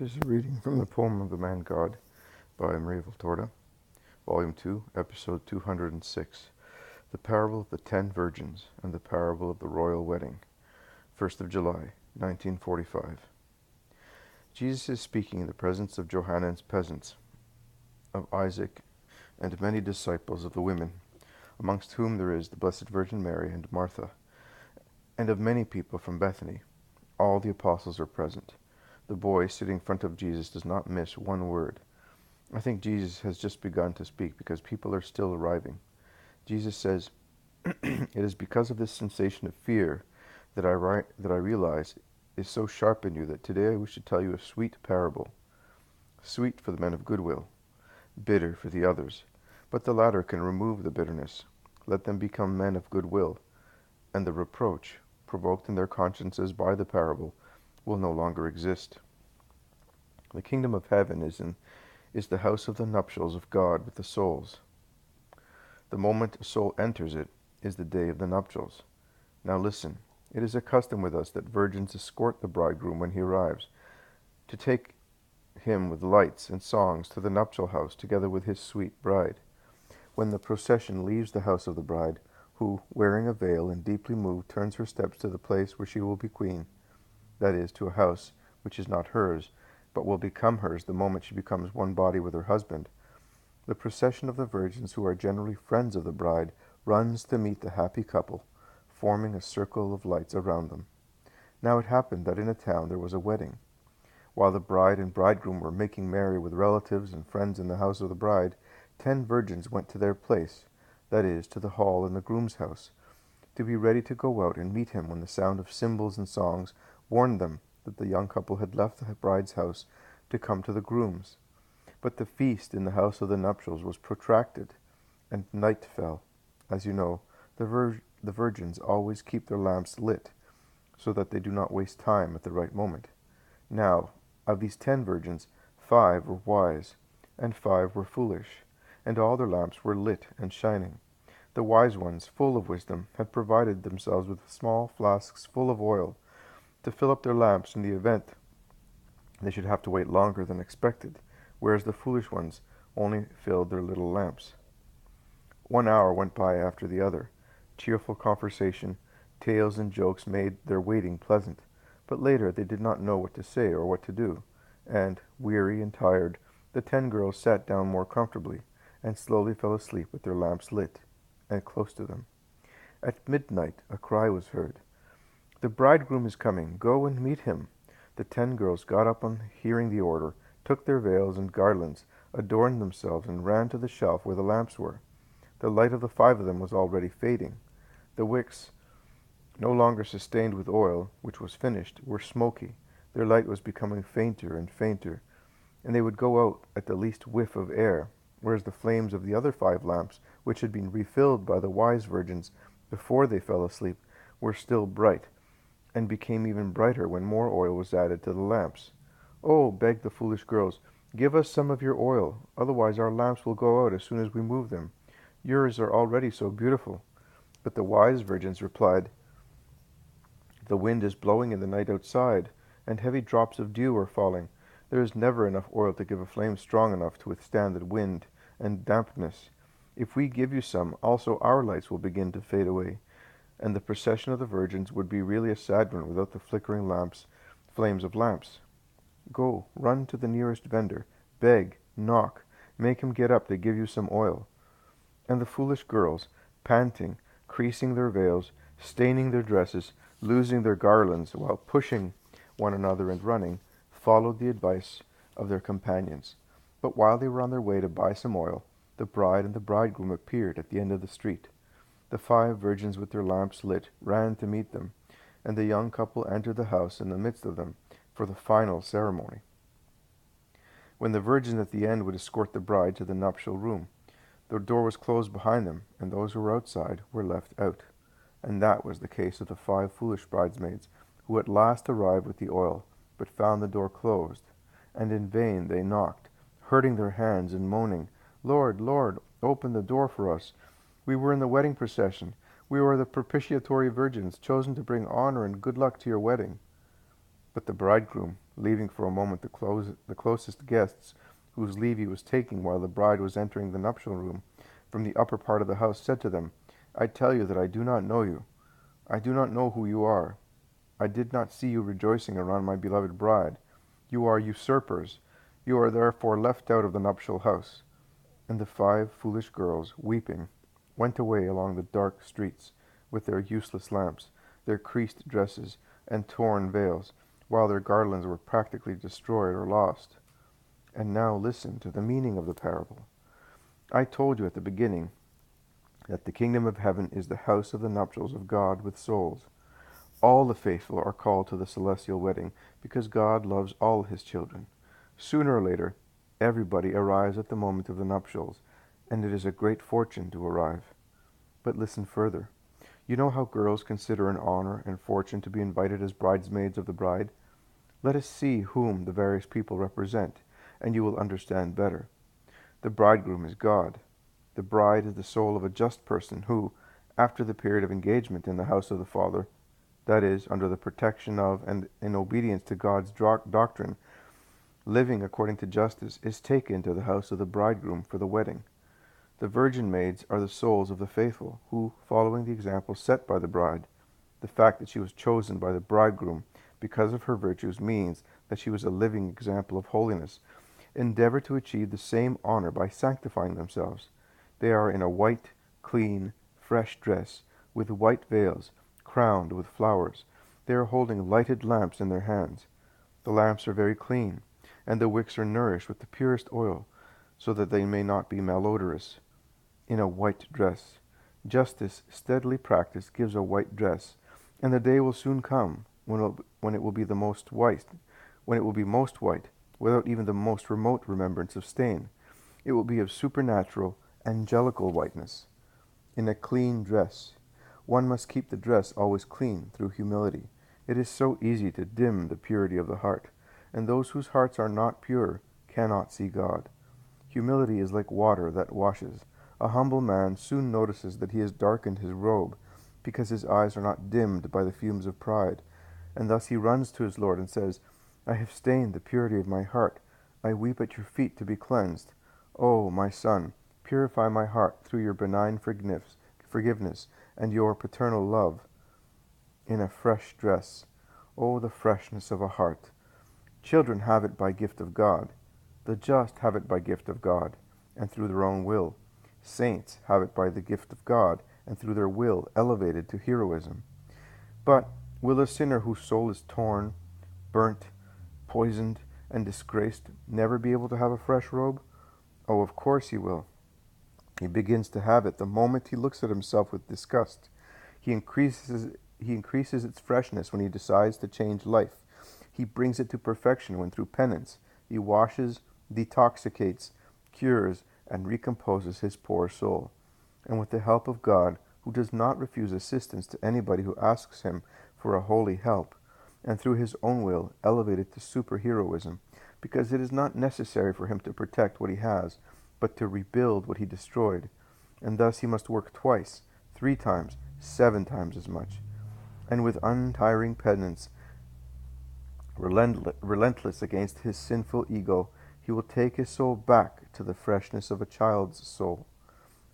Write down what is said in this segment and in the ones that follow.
This is a reading from the poem of the Man God by Maria Valtorta, Volume 2, Episode 206, The Parable of the 10 Virgins and the Parable of the Royal Wedding, 1st of July, 1945. Jesus is speaking in the presence of Johannan's peasants, of Isaac, and many disciples of the women, amongst whom there is the Blessed Virgin Mary and Martha, and of many people from Bethany. All the apostles are present. The boy sitting in front of Jesus does not miss one word. I think Jesus has just begun to speak because people are still arriving. Jesus says, "It is because of this sensation of fear that I realize is so sharp in you that today I wish to tell you a sweet parable. Sweet for the men of goodwill, bitter for the others, but the latter can remove the bitterness. Let them become men of goodwill, and the reproach, provoked in their consciences by the parable, will no longer exist. The kingdom of heaven is the house of the nuptials of God with the souls. The moment a soul enters it is the day of the nuptials. Now listen, it is a custom with us that virgins escort the bridegroom when he arrives, to take him with lights and songs to the nuptial house together with his sweet bride. When the procession leaves the house of the bride, who, wearing a veil and deeply moved, turns her steps to the place where she will be queen, that is, to a house which is not hers, but will become hers the moment she becomes one body with her husband, the procession of the virgins, who are generally friends of the bride, runs to meet the happy couple, forming a circle of lights around them. Now it happened that in a town there was a wedding. While the bride and bridegroom were making merry with relatives and friends in the house of the bride, 10 virgins went to their place, that is, to the hall in the groom's house, to be ready to go out and meet him when the sound of cymbals and songs warned them that the young couple had left the bride's house to come to the groom's. But the feast in the house of the nuptials was protracted, and night fell. As you know, the virgins always keep their lamps lit, so that they do not waste time at the right moment. Now, of these 10 virgins, 5 were wise, and 5 were foolish, and all their lamps were lit and shining. The wise ones, full of wisdom, had provided themselves with small flasks full of oil, to fill up their lamps in the event they should have to wait longer than expected, whereas the foolish ones only filled their little lamps. 1 hour went by after the other. Cheerful conversation, tales and jokes made their waiting pleasant, but later they did not know what to say or what to do, and, weary and tired, the 10 girls sat down more comfortably, and slowly fell asleep with their lamps lit, and close to them. At midnight a cry was heard, "The bridegroom is coming, go and meet him." The 10 girls got up on hearing the order, took their veils and garlands, adorned themselves, and ran to the shelf where the lamps were. The light of the 5 of them was already fading. The wicks, no longer sustained with oil, which was finished, were smoky. Their light was becoming fainter and fainter, and they would go out at the least whiff of air, whereas the flames of the other 5 lamps, which had been refilled by the wise virgins before they fell asleep, were still bright, and became even brighter when more oil was added to the lamps. "Oh," begged the foolish girls, "give us some of your oil, otherwise our lamps will go out as soon as we move them. Yours are already so beautiful." But the wise virgins replied, "The wind is blowing in the night outside, and heavy drops of dew are falling. There is never enough oil to give a flame strong enough to withstand the wind and dampness. If we give you some, also our lights will begin to fade away, and the procession of the virgins would be really a sad one without the flickering flames of lamps. Go, run to the nearest vendor, beg, knock, make him get up to give you some oil." And the foolish girls, panting, creasing their veils, staining their dresses, losing their garlands, while pushing one another and running, followed the advice of their companions. But while they were on their way to buy some oil, the bride and the bridegroom appeared at the end of the street. The 5 virgins with their lamps lit ran to meet them, and the young couple entered the house in the midst of them for the final ceremony. When the virgins at the end would escort the bride to the nuptial room, the door was closed behind them, and those who were outside were left out. And that was the case of the 5 foolish bridesmaids, who at last arrived with the oil, but found the door closed, and in vain they knocked, hurting their hands and moaning, "Lord, Lord, open the door for us. We were in the wedding procession. We were the propitiatory virgins, chosen to bring honor and good luck to your wedding." But the bridegroom, leaving for a moment the closest guests whose leave he was taking while the bride was entering the nuptial room from the upper part of the house, said to them, I tell you that I do not know you. I do not know who you are. I did not see you rejoicing around my beloved bride. You are usurpers. You are therefore left out of the nuptial house. And the 5 foolish girls, weeping, went away along the dark streets with their useless lamps, their creased dresses, and torn veils, while their garlands were practically destroyed or lost. And now listen to the meaning of the parable. I told you at the beginning that the kingdom of heaven is the house of the nuptials of God with souls. All the faithful are called to the celestial wedding because God loves all his children. Sooner or later, everybody arrives at the moment of the nuptials, and it is a great fortune to arrive. But listen further. You know how girls consider an honor and fortune to be invited as bridesmaids of the bride? Let us see whom the various people represent, and you will understand better. The bridegroom is God. The bride is the soul of a just person who, after the period of engagement in the house of the Father, that is, under the protection of and in obedience to God's doctrine, living according to justice, is taken to the house of the bridegroom for the wedding. The virgin maids are the souls of the faithful, who, following the example set by the bride, the fact that she was chosen by the bridegroom because of her virtues means that she was a living example of holiness, endeavor to achieve the same honor by sanctifying themselves. They are in a white, clean, fresh dress, with white veils, crowned with flowers. They are holding lighted lamps in their hands. The lamps are very clean, and the wicks are nourished with the purest oil, so that they may not be malodorous. In a white dress. Justice, steadily practiced, gives a white dress, and the day will soon come when it will be most white, without even the most remote remembrance of stain. It will be of supernatural, angelical whiteness. In a clean dress. One must keep the dress always clean through humility. It is so easy to dim the purity of the heart, and those whose hearts are not pure cannot see God. Humility is like water that washes. A humble man soon notices that he has darkened his robe, because his eyes are not dimmed by the fumes of pride, and thus he runs to his Lord and says, I have stained the purity of my heart. I weep at your feet to be cleansed. O my Son, purify my heart through your benign forgiveness and your paternal love. In a fresh dress. Oh, the freshness of a heart! Children have it by gift of God. The just have it by gift of God, and through their own will. Saints have it by the gift of God, and through their will elevated to heroism. But will a sinner whose soul is torn, burnt, poisoned, and disgraced never be able to have a fresh robe? Oh, of course he will. He begins to have it the moment he looks at himself with disgust. He increases its freshness when he decides to change life. He brings it to perfection when through penance he washes, detoxicates, cures, and recomposes his poor soul. And with the help of God, who does not refuse assistance to anybody who asks him for a holy help, and through his own will elevated to superheroism, because it is not necessary for him to protect what he has, but to rebuild what he destroyed. And thus he must work twice, 3 times, 7 times as much. And with untiring penance, relentless against his sinful ego, he will take his soul back to the freshness of a child's soul,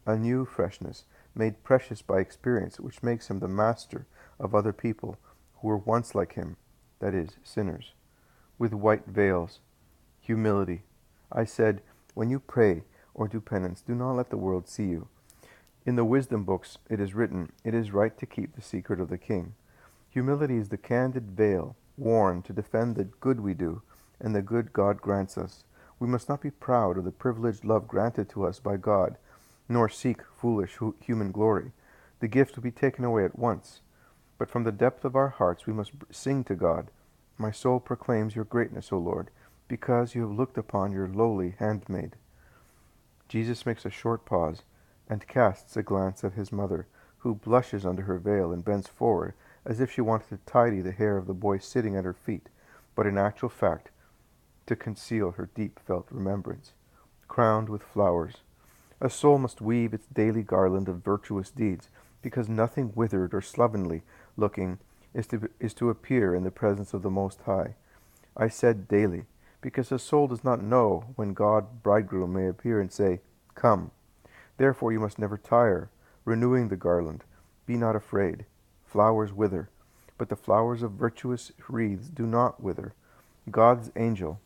a new freshness, made precious by experience, which makes him the master of other people who were once like him, that is, sinners. With white veils, humility. I said, when you pray or do penance, do not let the world see you. In the wisdom books it is written, it is right to keep the secret of the king. Humility is the candid veil worn to defend the good we do and the good God grants us. We must not be proud of the privileged love granted to us by God, nor seek foolish human glory. The gift will be taken away at once. But from the depth of our hearts we must sing to God, my soul proclaims your greatness, O Lord, because you have looked upon your lowly handmaid. Jesus makes a short pause and casts a glance at his mother, who blushes under her veil and bends forward as if she wanted to tidy the hair of the boy sitting at her feet, but in actual fact to conceal her deep-felt remembrance. Crowned with flowers. A soul must weave its daily garland of virtuous deeds, because nothing withered or slovenly looking is to appear in the presence of the Most High. I said daily, because the soul does not know when God bridegroom may appear and say, Come. Therefore you must never tire, renewing the garland. Be not afraid. Flowers wither, but the flowers of virtuous wreaths do not wither. God's angel,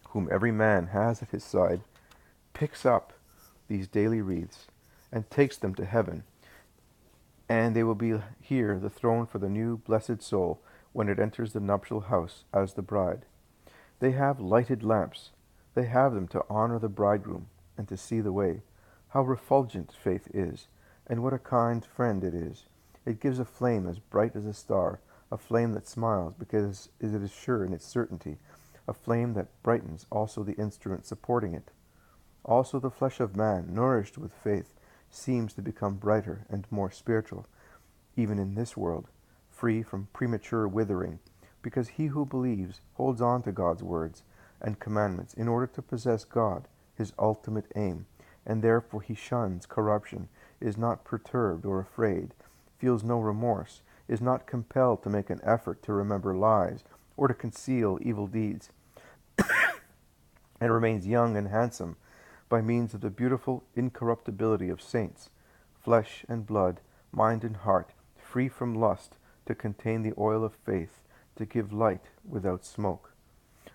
whom every man has at his side, picks up these daily wreaths and takes them to heaven, and they will be here the throne for the new blessed soul when it enters the nuptial house as the bride. They have lighted lamps. They have them to honor the bridegroom and to see the way. How refulgent faith is, and what a kind friend it is. It gives a flame as bright as a star, a flame that smiles because it is sure in its certainty, a flame that brightens also the instrument supporting it. Also the flesh of man, nourished with faith, seems to become brighter and more spiritual, even in this world, free from premature withering, because he who believes holds on to God's words and commandments in order to possess God, his ultimate aim, and therefore he shuns corruption, is not perturbed or afraid, feels no remorse, is not compelled to make an effort to remember lies or to conceal evil deeds, and remains young and handsome by means of the beautiful incorruptibility of saints, flesh and blood, mind and heart, free from lust, to contain the oil of faith, to give light without smoke.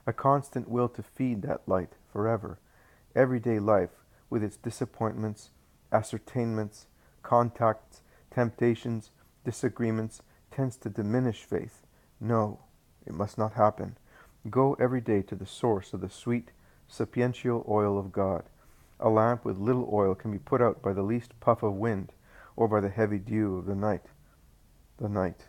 A constant will to feed that light forever. Everyday life, with its disappointments, ascertainments, contacts, temptations, disagreements, tends to diminish faith. No, it must not happen. Go every day to the source of the sweet, sapiential oil of God. A lamp with little oil can be put out by the least puff of wind, or by the heavy dew of the night. The night,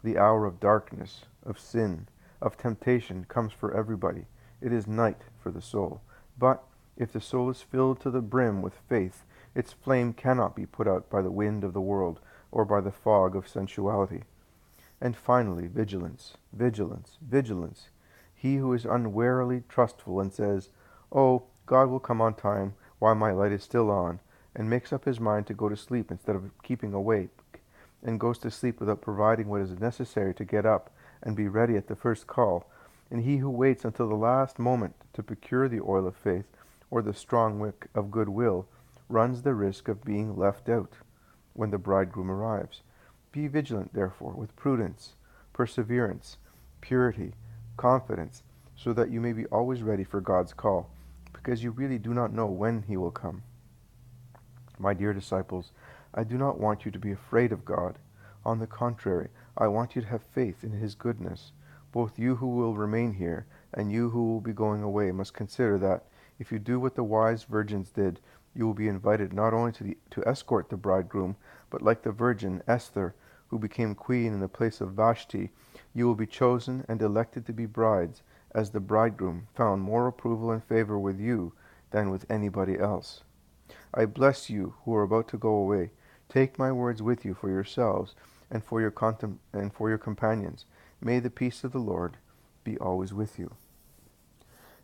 the hour of darkness, of sin, of temptation, comes for everybody. It is night for the soul. But if the soul is filled to the brim with faith, its flame cannot be put out by the wind of the world, or by the fog of sensuality. And finally, vigilance, vigilance, vigilance. He who is unwarily trustful and says, Oh, God will come on time while my light is still on, and makes up his mind to go to sleep instead of keeping awake, and goes to sleep without providing what is necessary to get up and be ready at the first call, and he who waits until the last moment to procure the oil of faith or the strong wick of good will runs the risk of being left out when the bridegroom arrives. Be vigilant, therefore, with prudence, perseverance, purity, confidence, so that you may be always ready for God's call, because you really do not know when he will come. My dear disciples, I do not want you to be afraid of God. On the contrary, I want you to have faith in his goodness. Both you who will remain here and you who will be going away must consider that, if you do what the wise virgins did, you will be invited not only to escort the bridegroom, but like the virgin Esther, who became queen in the place of Vashti, you will be chosen and elected to be brides, as the bridegroom found more approval and favor with you than with anybody else. I bless you who are about to go away. Take my words with you for yourselves and for your companions. May the peace of the Lord be always with you.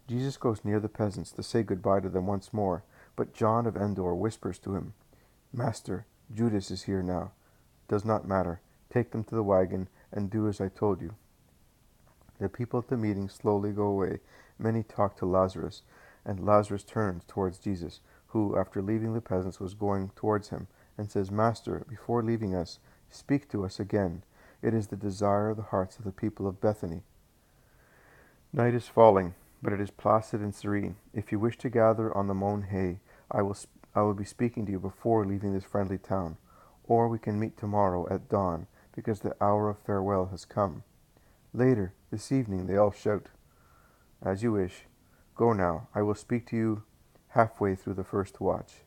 Jesus goes near the peasants to say goodbye to them once more, but John of Endor whispers to him, Master, Judas is here now. Does not matter. Take them to the wagon and do as I told you. The people at the meeting slowly go away. Many talk to Lazarus, and Lazarus turns towards Jesus, who, after leaving the peasants, was going towards him, and says, Master, before leaving us, speak to us again. It is the desire of the hearts of the people of Bethany. Night is falling, but it is placid and serene. If you wish to gather on the mown hay, I will be speaking to you before leaving this friendly town. Or we can meet tomorrow at dawn, because the hour of farewell has come. Later, this evening, they all shout. As you wish. Go now. I will speak to you halfway through the first watch.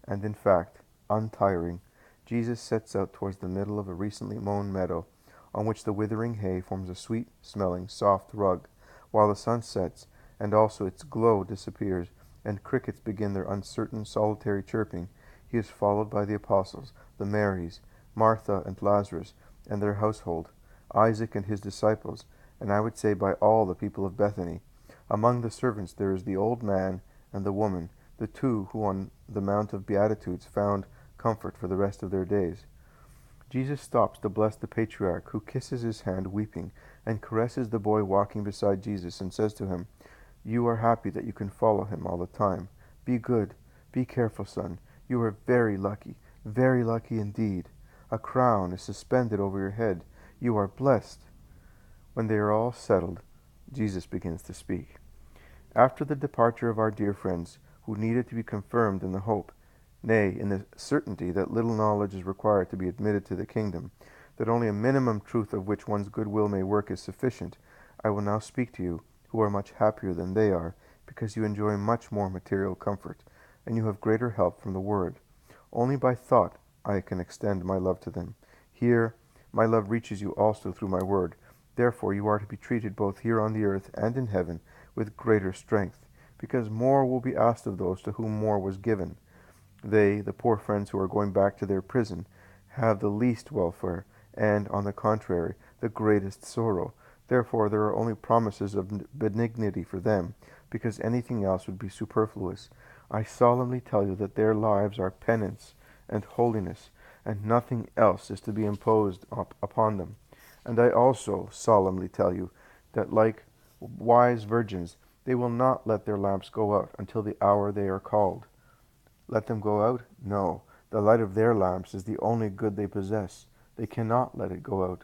And in fact, untiring, Jesus sets out towards the middle of a recently mown meadow, on which the withering hay forms a sweet-smelling, soft rug, while the sun sets, and also its glow disappears, and crickets begin their uncertain, solitary chirping. He is followed by the apostles, the Marys, Martha and Lazarus, and their household, Isaac and his disciples, and I would say by all the people of Bethany. Among the servants there is the old man and the woman, the two who on the Mount of Beatitudes found comfort for the rest of their days. Jesus stops to bless the patriarch, who kisses his hand weeping, and caresses the boy walking beside Jesus, and says to him, "You are happy that you can follow him all the time. Be good. Be careful, son. You are very lucky indeed. A crown is suspended over your head. You are blessed." When they are all settled, Jesus begins to speak. After the departure of our dear friends, who needed to be confirmed in the hope, nay, in the certainty that little knowledge is required to be admitted to the kingdom, that only a minimum truth of which one's good will may work is sufficient, I will now speak to you, who are much happier than they are, because you enjoy much more material comfort, and you have greater help from the Word. Only by thought I can extend my love to them. Here, my love reaches you also through my Word. Therefore you are to be treated both here on the earth and in heaven with greater strength, because more will be asked of those to whom more was given. They, the poor friends who are going back to their prison, have the least welfare, and, on the contrary, the greatest sorrow. Therefore there are only promises of benignity for them, because anything else would be superfluous. I solemnly tell you that their lives are penance and holiness, and nothing else is to be imposed upon them. And I also solemnly tell you that, like wise virgins, they will not let their lamps go out until the hour they are called. Let them go out? No. The light of their lamps is the only good they possess. They cannot let it go out.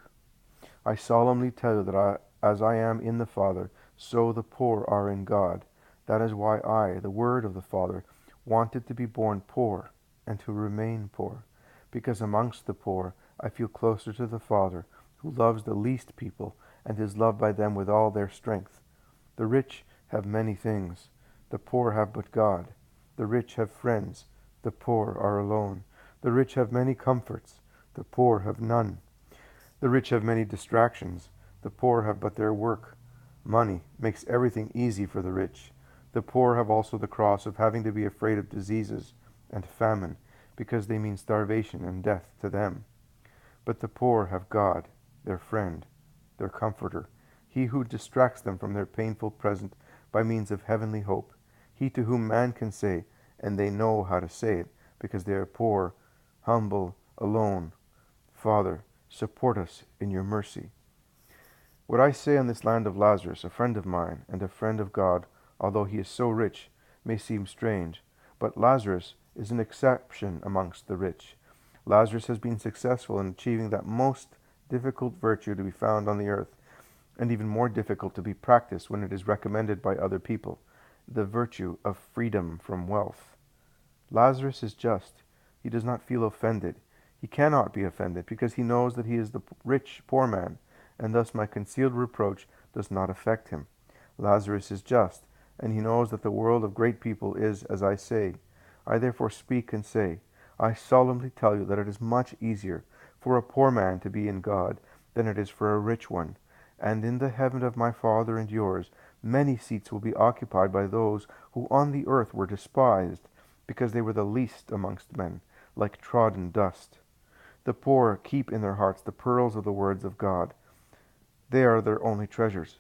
I solemnly tell you that as I am in the Father, so the poor are in God. That is why I, the Word of the Father, wanted to be born poor and to remain poor, because amongst the poor I feel closer to the Father, who loves the least people and is loved by them with all their strength. The rich have many things. The poor have but God. The rich have friends. The poor are alone. The rich have many comforts. The poor have none. The rich have many distractions. The poor have but their work. Money makes everything easy for the rich. The poor have also the cross of having to be afraid of diseases and famine, because they mean starvation and death to them. But the poor have God, their friend, their comforter, he who distracts them from their painful present by means of heavenly hope, he to whom man can say, and they know how to say it, because they are poor, humble, alone, "Father, support us in your mercy." What I say on this land of Lazarus, a friend of mine and a friend of God, although he is so rich, may seem strange, but Lazarus is an exception amongst the rich. Lazarus has been successful in achieving that most difficult virtue to be found on the earth, and even more difficult to be practiced when it is recommended by other people, the virtue of freedom from wealth. Lazarus is just. He does not feel offended. He cannot be offended, because he knows that he is the rich poor man, and thus my concealed reproach does not affect him. Lazarus is just, and he knows that the world of great people is as I say. I therefore speak and say, I solemnly tell you that it is much easier for a poor man to be in God than it is for a rich one. And in the heaven of my Father and yours, many seats will be occupied by those who on the earth were despised, because they were the least amongst men, like trodden dust. The poor keep in their hearts the pearls of the words of God. They are their only treasures.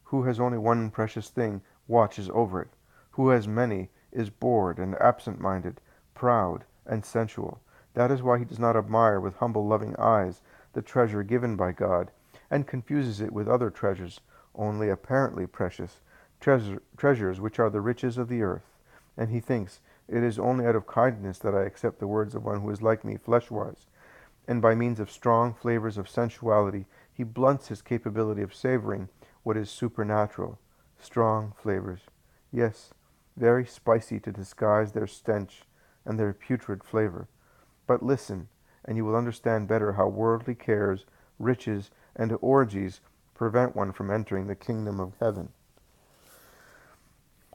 Who has only one precious thing watches over it. Who has many is bored and absent-minded, proud and sensual. That is why he does not admire with humble loving eyes the treasure given by God, and confuses it with other treasures, only apparently precious, treasures which are the riches of the earth. And he thinks, it is only out of kindness that I accept the words of one who is like me flesh-wise, and by means of strong flavors of sensuality he blunts his capability of savoring what is supernatural. Strong flavors, yes, very spicy to disguise their stench and their putrid flavor. But listen, and you will understand better how worldly cares, riches, and orgies prevent one from entering the kingdom of heaven.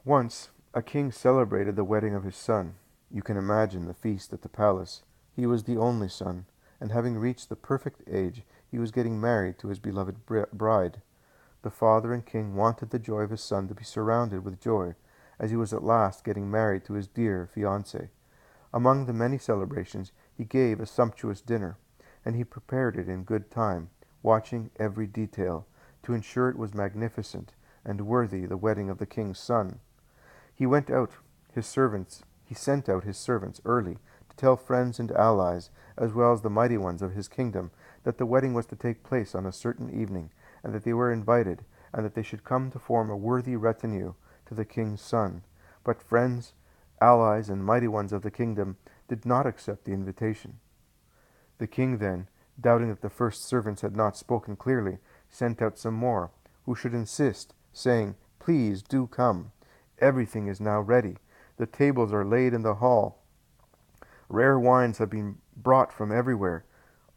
Once, a king celebrated the wedding of his son. You can imagine the feast at the palace. He was the only son, and having reached the perfect age, he was getting married to his beloved bride. The father and king wanted the joy of his son to be surrounded with joy, as he was at last getting married to his dear fiancée. Among the many celebrations, he gave a sumptuous dinner, and he prepared it in good time, watching every detail, to ensure it was magnificent and worthy the wedding of the king's son. He sent out his servants early to tell friends and allies, as well as the mighty ones of his kingdom, that the wedding was to take place on a certain evening, and that they were invited, and that they should come to form a worthy retinue to the king's son. But friends, allies, and mighty ones of the kingdom did not accept the invitation. The king then, doubting that the first servants had not spoken clearly, sent out some more, who should insist, saying, "Please do come. Everything is now ready. The tables are laid in the hall. Rare wines have been brought from everywhere.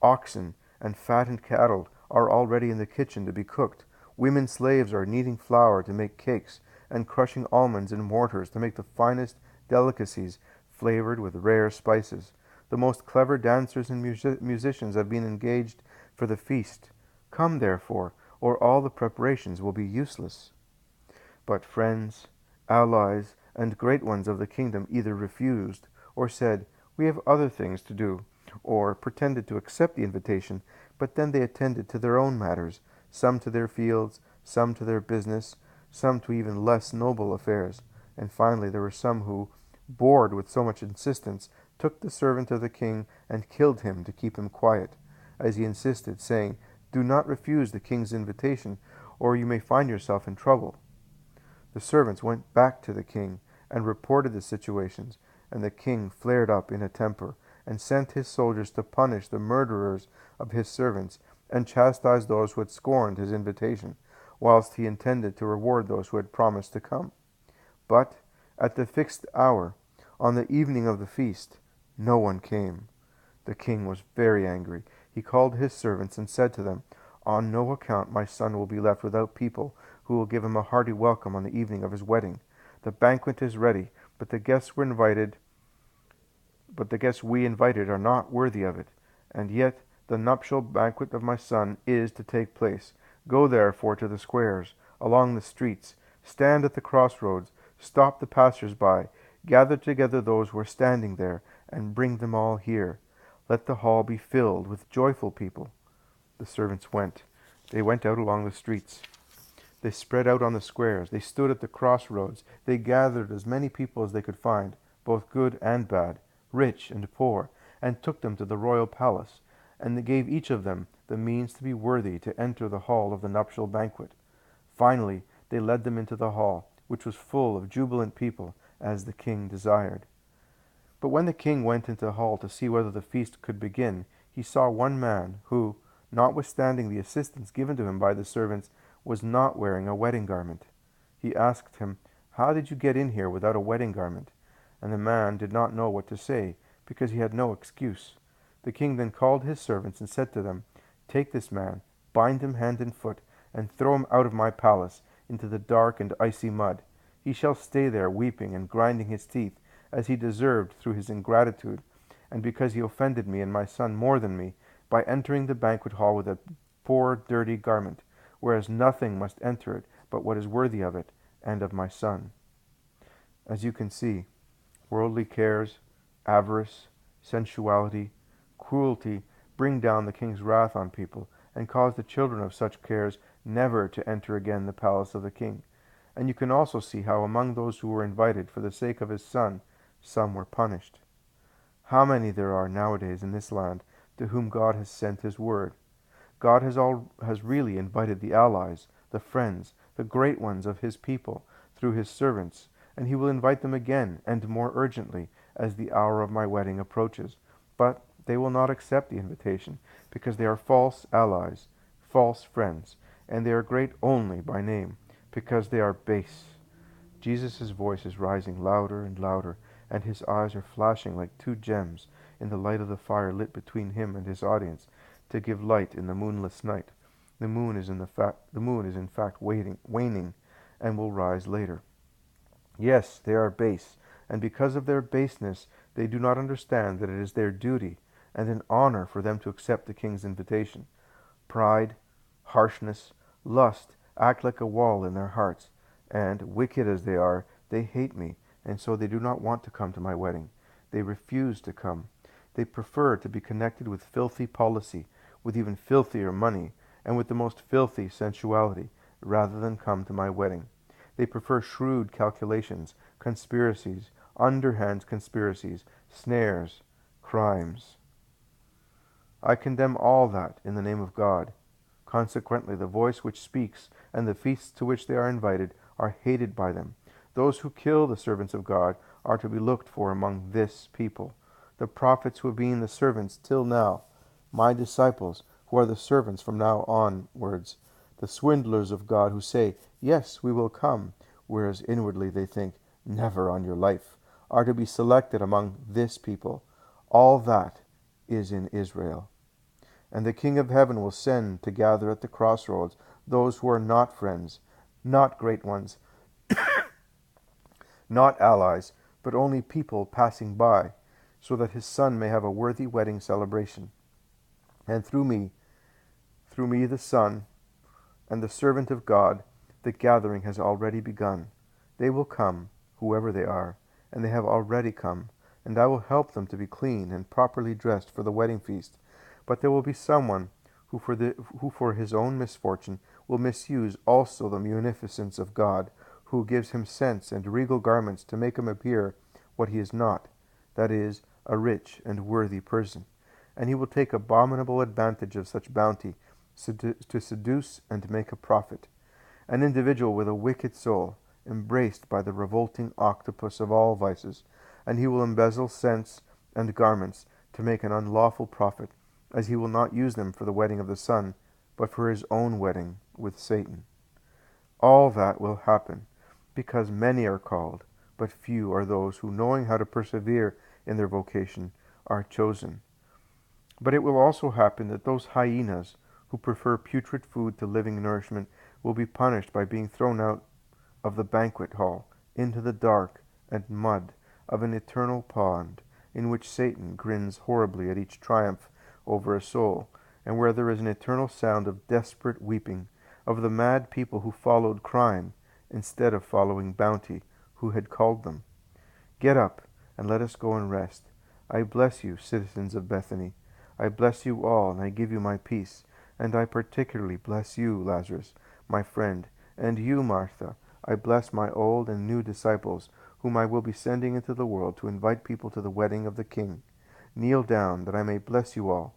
Oxen and fattened cattle are already in the kitchen to be cooked. Women slaves are kneading flour to make cakes, and crushing almonds in mortars to make the finest delicacies flavored with rare spices. The most clever dancers and musicians have been engaged for the feast. Come, therefore, or all the preparations will be useless." But friends, allies, and great ones of the kingdom either refused, or said, "We have other things to do," or pretended to accept the invitation, but then they attended to their own matters, some to their fields, some to their business, some to even less noble affairs. And finally there were some who, bored with so much insistence, took the servant of the king and killed him to keep him quiet, as he insisted, saying, "Do not refuse the king's invitation, or you may find yourself in trouble." The servants went back to the king and reported the situations, and the king flared up in a temper, and sent his soldiers to punish the murderers of his servants, and chastise those who had scorned his invitation, whilst he intended to reward those who had promised to come. But at the fixed hour, on the evening of the feast, no one came. The king was very angry. He called his servants and said to them, "On no account my son will be left without people who will give him a hearty welcome on the evening of his wedding. The banquet is ready, but the guests we invited are not worthy of it. And yet the nuptial banquet of my son is to take place. Go therefore to the squares, along the streets, stand at the crossroads, stop the passers-by, gather together those who are standing there, and bring them all here. Let the hall be filled with joyful people." The servants went. They went out along the streets. They spread out on the squares. They stood at the crossroads. They gathered as many people as they could find, both good and bad, rich and poor, and took them to the royal palace, and they gave each of them the means to be worthy to enter the hall of the nuptial banquet. Finally, they led them into the hall, which was full of jubilant people, as the king desired. But when the king went into the hall to see whether the feast could begin, he saw one man who, notwithstanding the assistance given to him by the servants, was not wearing a wedding garment. He asked him, "How did you get in here without a wedding garment?" And the man did not know what to say, because he had no excuse. The king then called his servants and said to them, "Take this man, bind him hand and foot, and throw him out of my palace into the dark and icy mud. He shall stay there weeping and grinding his teeth, as he deserved through his ingratitude, and because he offended me and my son more than me, by entering the banquet hall with a poor dirty garment, whereas nothing must enter it but what is worthy of it and of my son." As you can see, worldly cares, avarice, sensuality, cruelty bring down the king's wrath on people, and cause the children of such cares never to enter again the palace of the king. And you can also see how among those who were invited for the sake of his son, some were punished. How many there are nowadays in this land to whom God has sent his word. God has really invited the allies, the friends, the great ones of his people through his servants, and he will invite them again and more urgently as the hour of my wedding approaches. But they will not accept the invitation, because they are false allies, false friends, and they are great only by name, because they are base. Jesus' voice is rising louder and louder, and his eyes are flashing like two gems in the light of the fire lit between him and his audience to give light in the moonless night. The moon is in fact waning, and will rise later. Yes, they are base, and because of their baseness, they do not understand that it is their duty and an honor for them to accept the king's invitation. Pride, harshness, lust act like a wall in their hearts, and, wicked as they are, they hate me, and so they do not want to come to my wedding. They refuse to come. They prefer to be connected with filthy policy, with even filthier money, and with the most filthy sensuality, rather than come to my wedding. They prefer shrewd calculations, conspiracies, underhand conspiracies, snares, crimes. I condemn all that in the name of God. Consequently, the voice which speaks and the feasts to which they are invited are hated by them. Those who kill the servants of God are to be looked for among this people. The prophets who have been the servants till now, my disciples, who are the servants from now onwards, the swindlers of God who say, Yes, we will come, whereas inwardly they think, Never on your life, are to be selected among this people. All that is in Israel. And the King of heaven will send to gather at the crossroads those who are not friends, not great ones, not allies, but only people passing by, so that his son may have a worthy wedding celebration. And through me the Son, and the servant of God, the gathering has already begun. They will come, whoever they are, and they have already come, and I will help them to be clean and properly dressed for the wedding feast. But there will be someone who for his own misfortune will misuse also the munificence of God, who gives him sense and regal garments to make him appear what he is not, that is, a rich and worthy person. And he will take abominable advantage of such bounty to seduce and make a profit. An individual with a wicked soul, embraced by the revolting octopus of all vices, and he will embezzle sense and garments to make an unlawful profit, as he will not use them for the wedding of the Son, but for his own wedding with Satan. All that will happen because many are called, but few are those who, knowing how to persevere in their vocation, are chosen. But it will also happen that those hyenas who prefer putrid food to living nourishment will be punished by being thrown out of the banquet hall into the dark and mud of an eternal pond, in which Satan grins horribly at each triumph over a soul, and where there is an eternal sound of desperate weeping of the mad people who followed crime instead of following bounty, who had called them. Get up, and let us go and rest. I bless you, citizens of Bethany. I bless you all, and I give you my peace. And I particularly bless you, Lazarus, my friend, and you, Martha. I bless my old and new disciples, whom I will be sending into the world to invite people to the wedding of the King. Kneel down, that I may bless you all.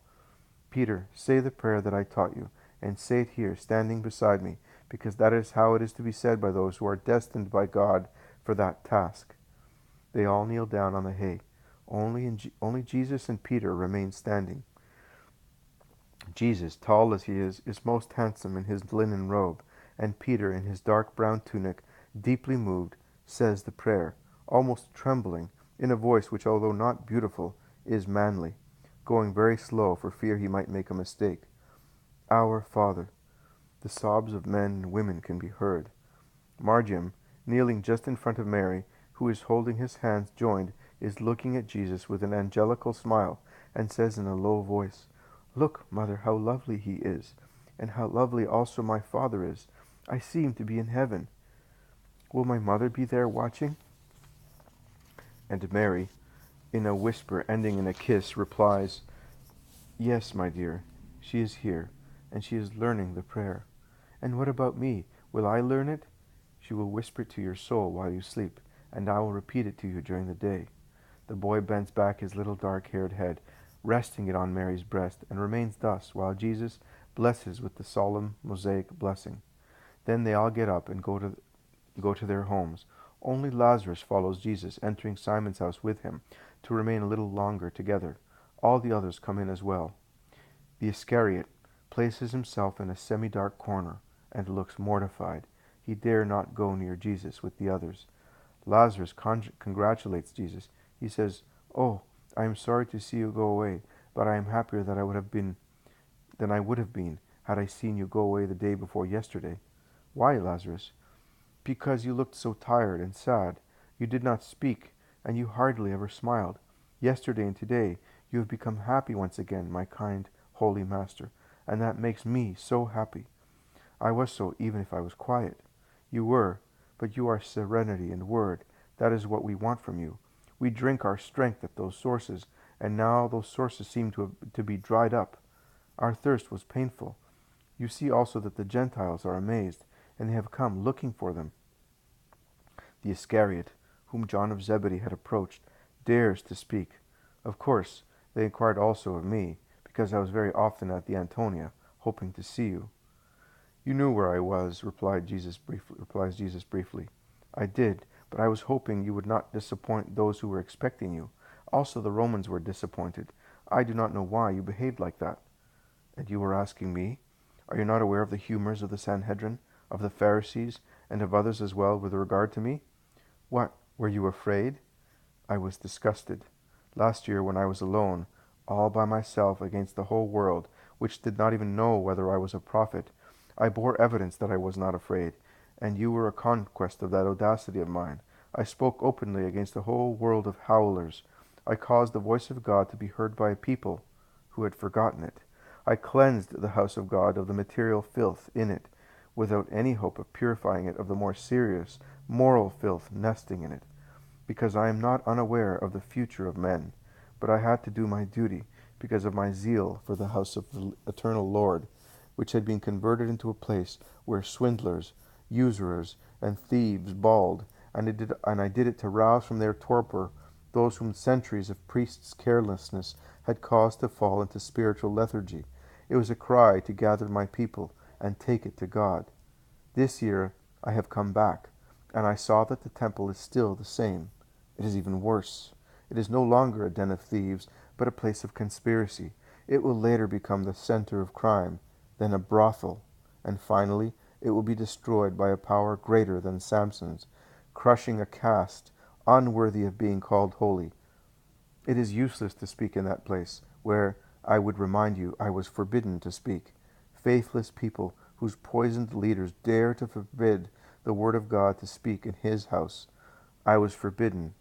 Peter, say the prayer that I taught you, and say it here, standing beside me, because that is how it is to be said by those who are destined by God for that task. They all kneel down on the hay. Only Jesus and Peter remain standing. Jesus, tall as he is most handsome in his linen robe, and Peter, in his dark brown tunic, deeply moved, says the prayer, almost trembling, in a voice which, although not beautiful, is manly, going very slow for fear he might make a mistake. Our Father. The sobs of men and women can be heard. Margium, kneeling just in front of Mary, who is holding his hands joined, is looking at Jesus with an angelical smile, and says in a low voice, Look, Mother, how lovely he is, and how lovely also my Father is. I seem to be in heaven. Will my mother be there watching? And Mary, in a whisper ending in a kiss, replies, Yes, my dear, she is here, and she is learning the prayer. And what about me? Will I learn it? She will whisper it to your soul while you sleep, and I will repeat it to you during the day. The boy bends back his little dark-haired head, resting it on Mary's breast, and remains thus while Jesus blesses with the solemn Mosaic blessing. Then they all get up and go to their homes. Only Lazarus follows Jesus, entering Simon's house with him, to remain a little longer together. All the others come in as well. The Iscariot places himself in a semi-dark corner and looks mortified. He dare not go near Jesus with the others. Lazarus congratulates Jesus. He says, Oh, I am sorry to see you go away, but I am happier than I would have been had I seen you go away the day before yesterday. Why, Lazarus? Because you looked so tired and sad. You did not speak, and you hardly ever smiled. Yesterday and today you have become happy once again, my kind, holy master, and that makes me so happy. I was so even if I was quiet. You were, but you are serenity and word. That is what we want from you. We drink our strength at those sources, and now those sources seem to be dried up. Our thirst was painful. You see also that the Gentiles are amazed, and they have come looking for them. The Iscariot, whom John of Zebedee had approached, dares to speak. Of course, They inquired also of me, because I was very often at the Antonia, hoping to see you. You knew where I was, replies Jesus briefly. I did, but I was hoping you would not disappoint those who were expecting you. Also the Romans were disappointed. I do not know why you behaved like that. And you were asking me? Are you not aware of the humors of the Sanhedrin, of the Pharisees, and of others as well with regard to me? What, were you afraid? I was disgusted. Last year, when I was alone, all by myself against the whole world, which did not even know whether I was a prophet, I bore evidence that I was not afraid, and you were a conquest of that audacity of mine. I spoke openly against a whole world of howlers. I caused the voice of God to be heard by a people who had forgotten it. I cleansed the house of God of the material filth in it, without any hope of purifying it of the more serious, moral filth nesting in it, because I am not unaware of the future of men, but I had to do my duty because of my zeal for the house of the eternal Lord, which had been converted into a place where swindlers, usurers, and thieves bawled, and I did it to rouse from their torpor those whom centuries of priests' carelessness had caused to fall into spiritual lethargy. It was a cry to gather my people and take it to God. This year I have come back, and I saw that the temple is still the same. It is even worse. It is no longer a den of thieves, but a place of conspiracy. It will later become the center of crime, then a brothel, and finally it will be destroyed by a power greater than Samson's, crushing a caste unworthy of being called holy. It is useless to speak in that place, where, I would remind you, I was forbidden to speak. Faithless people whose poisoned leaders dare to forbid the word of God to speak in his house. I was forbidden.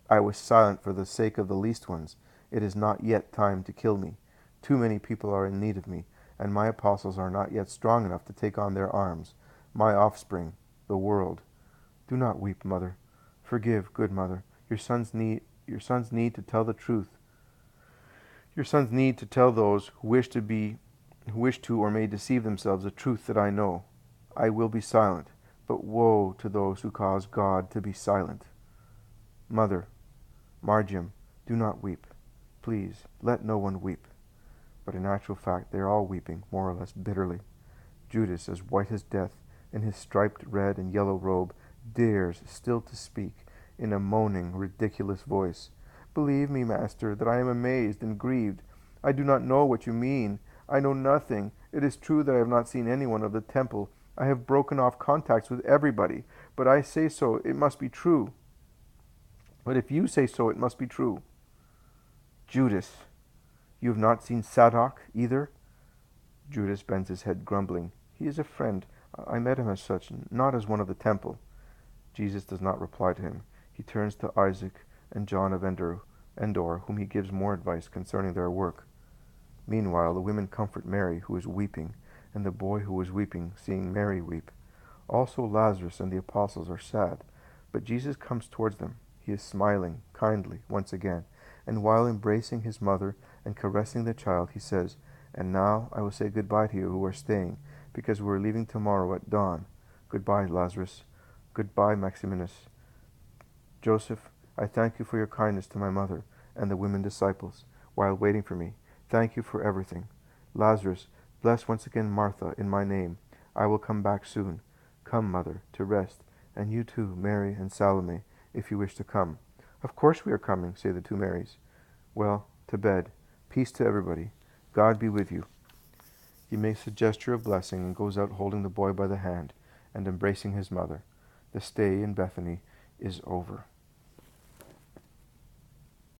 I was silent for the sake of the least ones. It is not yet time to kill me. Too many people are in need of me, and my apostles are not yet strong enough to take on their arms. My offspring, the world. Do not weep, mother. Forgive, good mother. Your sons need to tell the truth. Your sons need to tell those who wish to or may deceive themselves the truth that I know. I will be silent, but woe to those who cause God to be silent. Mother, Margium, do not weep. Please, let no one weep. But in actual fact, they are all weeping, more or less bitterly. Judas, as white as death, in his striped red and yellow robe, dares still to speak in a moaning, ridiculous voice. Believe me, master, that I am amazed and grieved. I do not know what you mean. I know nothing. It is true that I have not seen anyone of the temple. I have broken off contacts with everybody. But I say so, it must be true. But if you say so, it must be true. Judas, you have not seen Sadok either? Judas bends his head, grumbling. He is a friend. I met him as such, not as one of the temple. Jesus does not reply to him. He turns to Isaac and John of Endor, whom he gives more advice concerning their work. Meanwhile, the women comfort Mary, who is weeping, and the boy who was weeping, seeing Mary weep. Also Lazarus and the apostles are sad, but Jesus comes towards them. He is smiling, kindly, once again, and while embracing his mother and caressing the child, he says, And now I will say goodbye to you who are staying, because we are leaving tomorrow at dawn. Goodbye, Lazarus. Goodbye, Maximinus. Joseph, I thank you for your kindness to my mother and the women disciples, while waiting for me. Thank you for everything. Lazarus, bless once again Martha in my name. I will come back soon. Come, mother, to rest, and you too, Mary and Salome, if you wish to come. Of course we are coming, say the two Marys. Well, to bed. Peace to everybody. God be with you. He makes a gesture of blessing and goes out holding the boy by the hand and embracing his mother. The stay in Bethany is over.